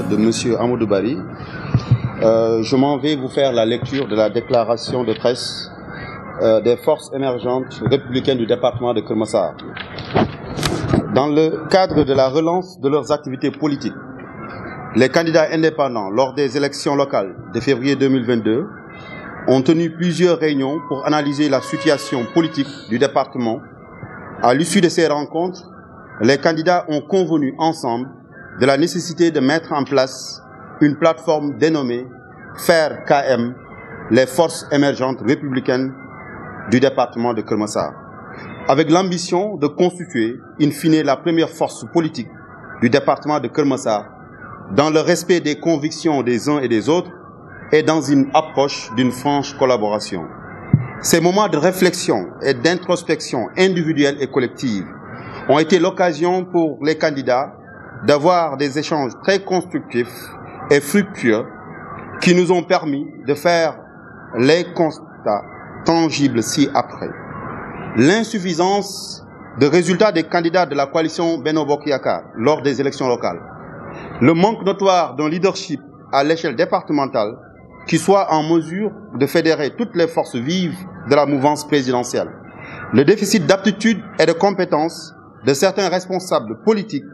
de M. Amadou Bari, je m'en vais vous faire la lecture de la déclaration de presse des forces émergentes républicaines du département de Keur Massar. Dans le cadre de la relance de leurs activités politiques, les candidats indépendants lors des élections locales de février 2022 ont tenu plusieurs réunions pour analyser la situation politique du département. À l'issue de ces rencontres, les candidats ont convenu ensemble de la nécessité de mettre en place une plateforme dénommée FAIRE-KM, les forces émergentes républicaines du département de Keur Massar, avec l'ambition de constituer, in fine, la première force politique du département de Keur Massar, dans le respect des convictions des uns et des autres et dans une approche d'une franche collaboration. Ces moments de réflexion et d'introspection individuelle et collective ont été l'occasion pour les candidats d'avoir des échanges très constructifs et fructueux qui nous ont permis de faire les constats tangibles ci-après. L'insuffisance de résultats des candidats de la coalition Benno Bokk Yakaar lors des élections locales, le manque notoire d'un leadership à l'échelle départementale qui soit en mesure de fédérer toutes les forces vives de la mouvance présidentielle, le déficit d'aptitude et de compétences de certains responsables politiques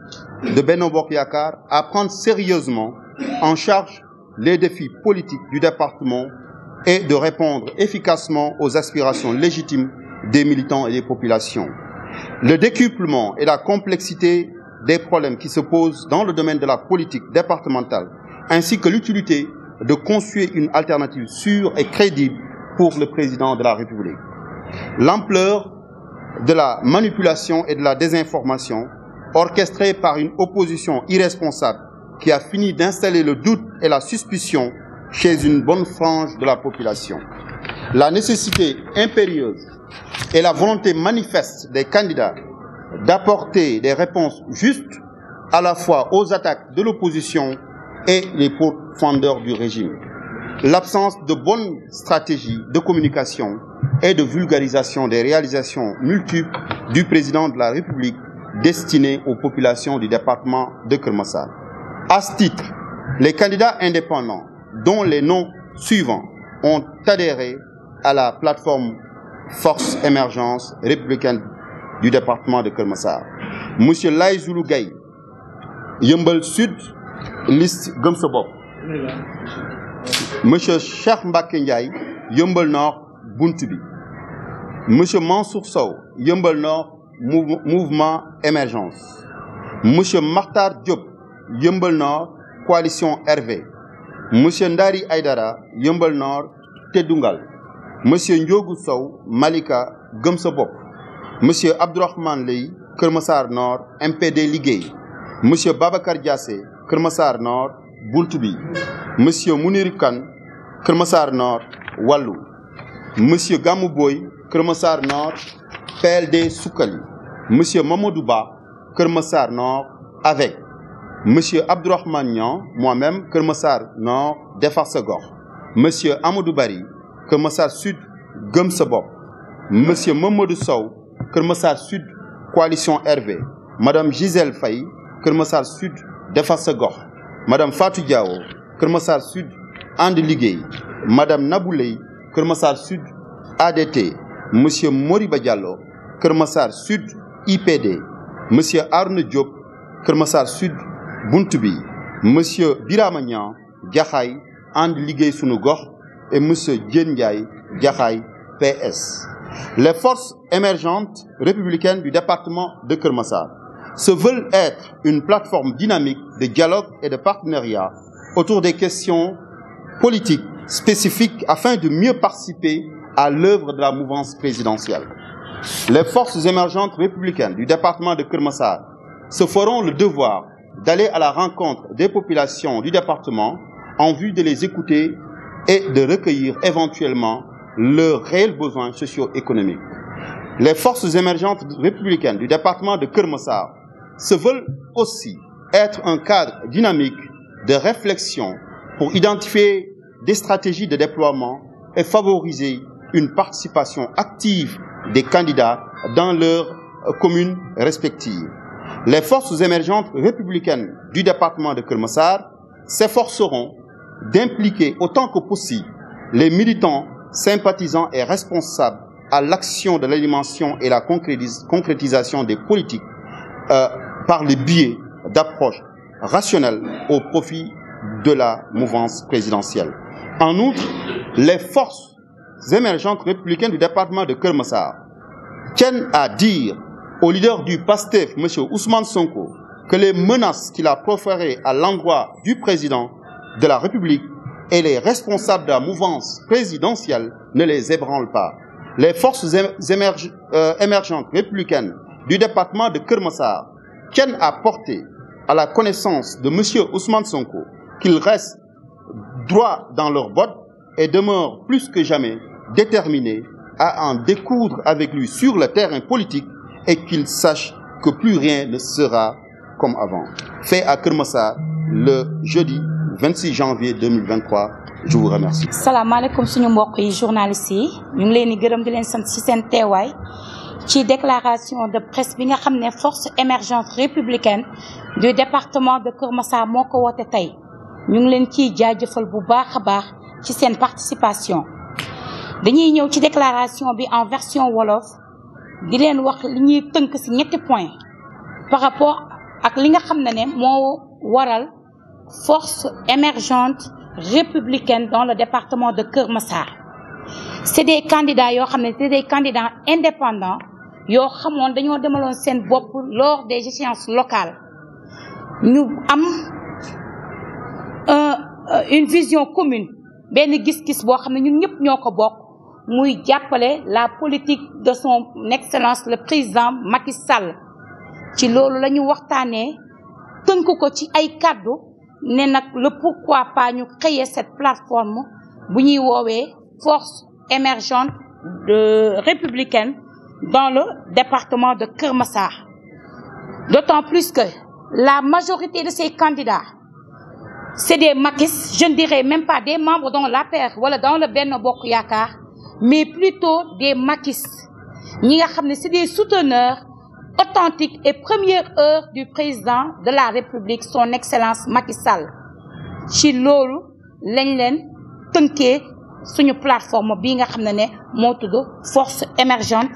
de Benno Bokk Yakaar à prendre sérieusement en charge les défis politiques du département et de répondre efficacement aux aspirations légitimes des militants et des populations. Le décuplement et la complexité des problèmes qui se posent dans le domaine de la politique départementale, ainsi que l'utilité de construire une alternative sûre et crédible pour le président de la République. L'ampleur de la manipulation et de la désinformation orchestrée par une opposition irresponsable qui a fini d'installer le doute et la suspicion chez une bonne frange de la population. La nécessité impérieuse et la volonté manifeste des candidats d'apporter des réponses justes à la fois aux attaques de l'opposition et les pourfendeurs du régime. L'absence de bonne stratégie de communication et de vulgarisation des réalisations multiples du président de la République destinées aux populations du département de Keur Massar. À ce titre, les candidats indépendants, dont les noms suivants, ont adhéré à la plateforme Force Émergence républicaine du département de Keur Massar. Monsieur Laye Zoulou Gaye, Yeumbeul Sud, liste Gëm Sa Bopp. Monsieur Cheikh Mbacké Ndiaye, Yeumbeul Nord, Buntu Bi. Monsieur Mansour Sow, Yeumbeul Nord, Mouvement Émergence. Monsieur Makhtar Diop, Yeumbeul Nord, Coalition RV. Monsieur Ndari Aïdara, Yeumbeul Nord, Tédoungal. Monsieur Ndiogou Sow, Malika, Gëm Sa Bopp. Monsieur Abdourahmane Leye, Keur Massar Nord, MPD Liggéey. Monsieur Babacar Diassé, Keur Massar Nord, Buntu Bi. Monsieur Mounir Kane, Keur Massar Nord, Wallu. Monsieur Gamou Boy, Keur Massar Nord, PLD Soukali. Monsieur Mamadou Ba, Keur Massar Nord, avec. Monsieur Abdourahmane Niang, moi-même, Keur Massar Nord, Defar Sa Gox. Monsieur Amadou Bari, Keur Massar Sud, Gëm Sa Bopp. Monsieur Mamadou Sow, Keur Massar Sud, Coalition RV. Madame Gisèle Faye, Keur Massar Sud, Defar Sa Gox. Madame Fatou Diao, Keur Massar Sud, And Liggéey. Madame Nabou Leye, Keur Massar Sud, ADT. Monsieur Moriba Diallo, Keur Massar Sud, IPD. Monsieur Arne Diop, Keur Massar Sud, Buntu Bi. Monsieur Birama Niang, Jaxaay, And Liggéey Sunu Gox. Et Monsieur Diène Ndiaye, Jaxaay, PS. Les forces émergentes républicaines du département de Keur Massar se veulent être une plateforme dynamique de dialogue et de partenariat autour des questions politiques spécifiques afin de mieux participer à l'œuvre de la mouvance présidentielle. Les forces émergentes républicaines du département de Keur Massar se feront le devoir d'aller à la rencontre des populations du département en vue de les écouter et de recueillir éventuellement leurs réels besoins socio-économiques. Les forces émergentes républicaines du département de Keur Massar se veulent aussi être un cadre dynamique de réflexion pour identifier des stratégies de déploiement et favoriser une participation active des candidats dans leurs communes respectives. Les forces émergentes républicaines du département de Keur Massar s'efforceront d'impliquer autant que possible les militants, sympathisants et responsables à l'action de l'animation et la concrétisation des politiques par le biais d'approches rationnelles au profit de la mouvance présidentielle. En outre, les forces émergentes républicaines du département de Keur Massar tiennent à dire au leader du PASTEF, M. Ousmane Sonko, que les menaces qu'il a proférées à l'endroit du président de la République et les responsables de la mouvance présidentielle ne les ébranlent pas. Les forces émergentes républicaines du département de Keur Massar tiennent à porter à la connaissance de M. Ousmane Sonko qu'ils restent droits dans leurs bottes et demeurent plus que jamais déterminés à en découdre avec lui sur le terrain politique et qu'ils sachent que plus rien ne sera comme avant. Fait à Keur Massar le jeudi 26 janvier 2023. Je vous remercie. Salam alaikum suñu mbokk yi journalistes yi ñu ngi leen di gërëm di leen sant ci seen teewaay ci déclaration de presse bi nga xam ne force émergente républicaine du département de Keur Massar moo ko woote tey ñu ngi leen ciy jaajëfal bu baax a baax ci seen participation. dañuy ñëw ci déclaration bi en version wolof di leen wax li ñuy tënk ci ñetti point par rapport ak li nga xam ne moo waral force émergente républicaine dans le département de Keur Massar. C'est des candidats yoo xam ne c'est des candidats indépendants yoo xamoon dañoo demaloon seen bopp lors des échéances locales ñu am une vision commune benn gis-gis boo xam ne ñun ñëpp ñoo ko bokk muy jàppale la politique de son excellence le président Macky Sall. ci loolu la ñu waxtaanee tënk ko ci ay kàddu ne nag le pourquoi pas ñu créer cette plateforme bu ñuy woowee force émergente républicaine dans le département de Keur Massar. D'autant plus que la majorité de ces candidats c'est des maquis, je ne dirais même pas des membres dans l'APR wala dans le Benno Bokk Yaakaar, mais plutôt des maquis ñi nga xam ne c'est des souteneurs authentiques et première heure du président de la République son excellence Macky Sall. ci loolu lañ leen tënkee suñu plateforme bii nga xam ne moo tudd force émergente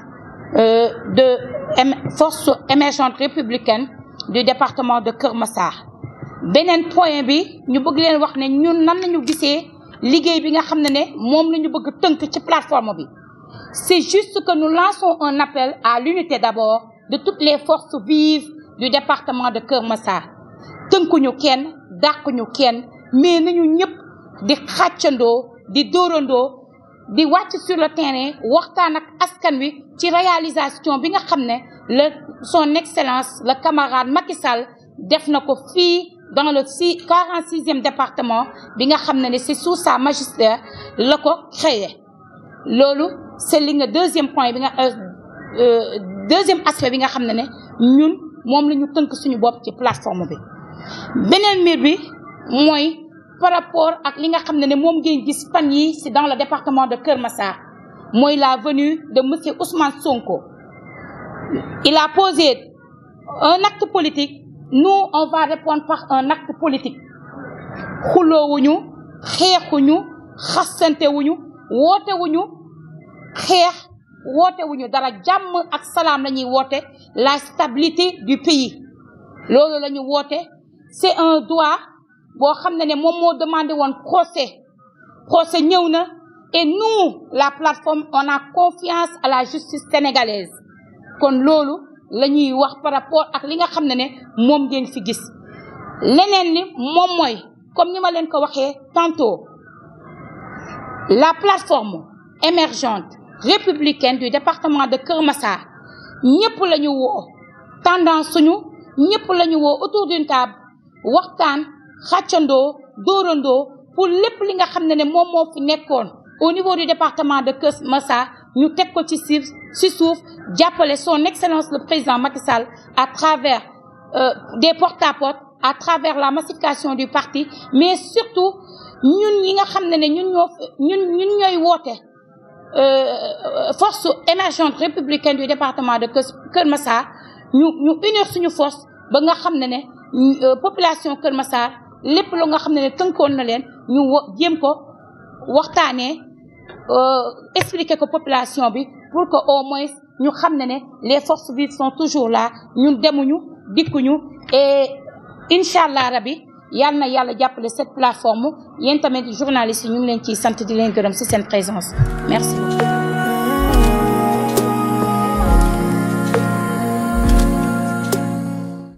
force émergente républicaine du département de Keur Massar. beneen point bi ñu bëgg leen wax ne ñun nan lañu gisee liggéey bi nga xam ne moom la ñu bëgg tënk ci plateforme bi. c'est juste que nous lançons un appel à l'unité d'abord de toutes les forces vives du département de Keur Massar. tënkuñu kenn dàquñu kenn mais nañu ñëpp di xàccandoo di dóorandoo di wàcc sur le terrain waxtaan ak askan wi ci réalisation bi nga xam ne son excellence le camarade Macky Sall def na ko fii dans le 46e département bi nga xam ne c'est sous sa magistère la ko créé. loolu c'est li nga deuxième point bi nga deuxième aspect bi nga xam ne ñun moom la ñu tënk suñu bopp ci plateforme bi. beneen mbir bi mooy par rapport ak li nga xam ne moom ngeen gis fan yi c'est dans le département de Keur Massar mooy la venue de monsieur Ousmane Sonko. il a posé un acte politique, nous on va répondre par un acte politique. xuloowuñu xeexuñu xasantewuñu wootewuñu xeex wootewuñu dara jàmm ak salaam la ñuy woote la stabilité du pays loolu la ñu woote. c'est un droit boo xam ne moom moo demandé woon procès ñëw na et nous la plateforme on a confiance à la justice sénégalaise kon loolu la ñuy wax par rapport ak li nga xam ne moom ngeen fi gis. leneen ni moom mooy comme ni ma leen ko waxee tantôt la plateforme émergente républicaine du département de Keur Massar ñëpp la ñu woo tendance suñu ñëpp la ñu woo autour d'une table waxtaan xàccandoo dóorandoo pour lépp li nga xam ne moom moo fi nekkoon au niveau du département de Keur Massar ñu teg ko ci suuf jàppale son excellence le président Macky Sall à travers des porte-à-porte, à travers la massification du parti, mais surtout ñun yi nga xam ne ñun ñooy woote force émergente républicaine du département de Keur Massar ñu unir suñu force ba nga xam ne population Keur Massar lépp lu nga xam ne tënkoon na leen ñu jéem ko waxtaanee expliquer ko population bi pour que au moins ñu xam ne les forces vives sont toujours là ñun demuñu dikkuñu et incha allah rabi yal na yàlla jàppale cette plateforme yéen tamit journalistes yi ñu ngi leen ciy sant di leen gërëm ci seen présence merci beaucoup.